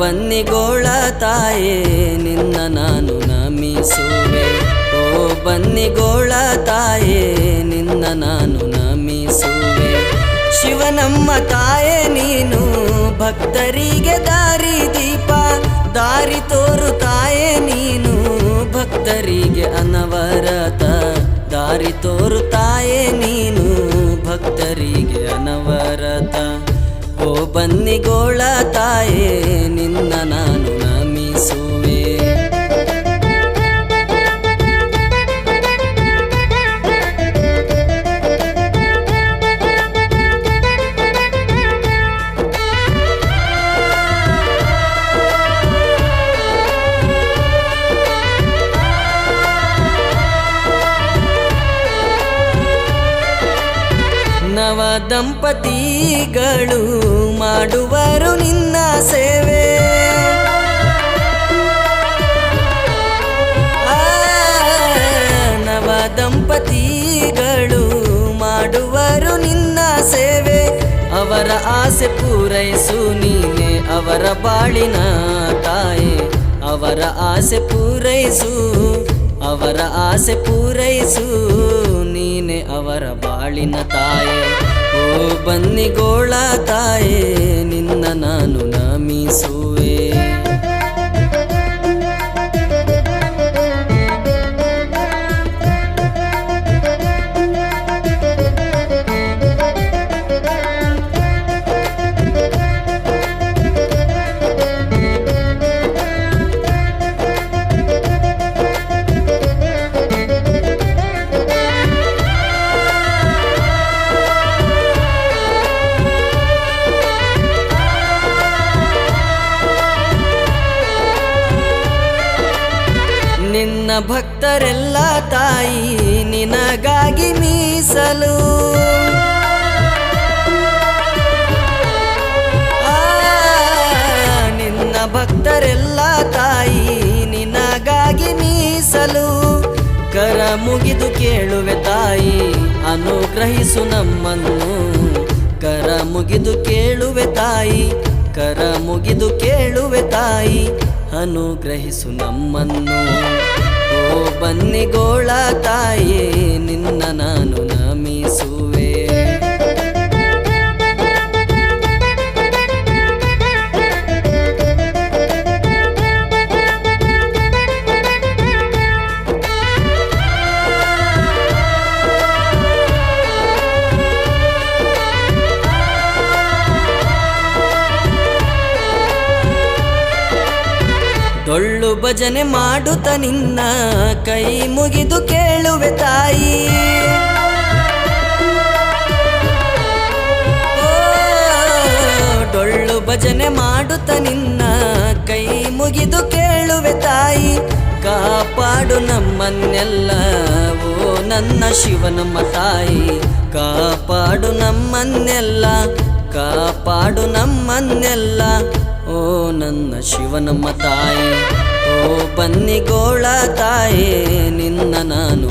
ಬನ್ನಿಗೋಳ ತಾಯೇ ನಿನ್ನ ನಾನು ನಮಿಸುವೆ. ಓ ಬನ್ನಿಗೋಳ ತಾಯೇ ನಿನ್ನ ನಾನು ನಮಿಸುವೆ. ಶಿವನಮ್ಮ ತಾಯೇ ನೀನು ಭಕ್ತರಿಗೆ ದಾರಿ ದೀಪ, ದಾರಿ ತೋರು ತಾಯೇ ನೀನು ಭಕ್ತರಿಗೆ ಅನವರತ, ದಾರಿ ತೋರು ತಾಯೇ ನೀನು ಭಕ್ತರಿಗೆ ಅನವರತ. ಓ ಬನ್ನಿಗೋಳ ತಾಯೇ ನಿನ್ನ ನಾನು ನಮಿಸುವೆ. ನವ ದಂಪತಿಗಳು ಮಾಡುವರು ನಿನ್ನ ಸೇವೆ. ನವ ದಂಪತಿಗಳು ಮಾಡುವರು ನಿನ್ನ ಸೇವೆ. ಅವರ ಆಸೆ ಪೂರೈಸು ನೀನೆ ಅವರ ಬಾಳಿನ ತಾಯೇ, ಅವರ ಆಸೆ ಪೂರೈಸು, ಅವರ ಆಸೆ ಪೂರೈಸು ನೀನೆ ಅವರ ಬಾಳಿನ ತಾಯೇ. ಓ ಬನ್ನಿಗೋಳ ತಾಯೇ ನಿನ್ನ ನಾನು ನಮಿಸುವೆ. ನಿನ್ನ ಭಕ್ತರೆಲ್ಲ ತಾಯಿ ನಿನಗಾಗಿ ಮೀಸಲು. ನಿನ್ನ ಭಕ್ತರೆಲ್ಲ ತಾಯಿ ನಿನಗಾಗಿ ಮೀಸಲು. ಕರ ಮುಗಿದು ಕೇಳುವೆ ತಾಯಿ ಅನುಗ್ರಹಿಸು ನಮ್ಮನ್ನು. ಕರ ಮುಗಿದು ಕೇಳುವೆ ತಾಯಿ, ಕರ ಮುಗಿದು ಕೇಳುವೆ ತಾಯಿ ಅನುಗ್ರಹಿಸು ನಮ್ಮನ್ನು. ಓ ಬನ್ನಿಗೋಳ ತಾಯೇ ನಿನ್ನ ನಾನು ನಮಿಸುವೆ. ಡೊಳ್ಳು ಭಜನೆ ಮಾಡುತ್ತ ನಿನ್ನ ಕೈ ಮುಗಿದು ಕೇಳುವೆ ತಾಯಿ. ಡೊಳ್ಳು ಭಜನೆ ಮಾಡುತ್ತ ನಿನ್ನ ಕೈ ಮುಗಿದು ಕೇಳುವೆ ತಾಯಿ. ಕಾಪಾಡು ನಮ್ಮನ್ನೆಲ್ಲ ಓ ನನ್ನ ಶಿವನಮ್ಮ ತಾಯಿ, ಕಾಪಾಡು ನಮ್ಮನ್ನೆಲ್ಲ, ಕಾಪಾಡು ನಮ್ಮನ್ನೆಲ್ಲ ಓ ನನ್ನ ಶಿವನಮ್ಮ ತಾಯಿ. ಓ ಬನ್ನಿಗೋಳ ತಾಯೇ ನಿನ್ನ ನಾನು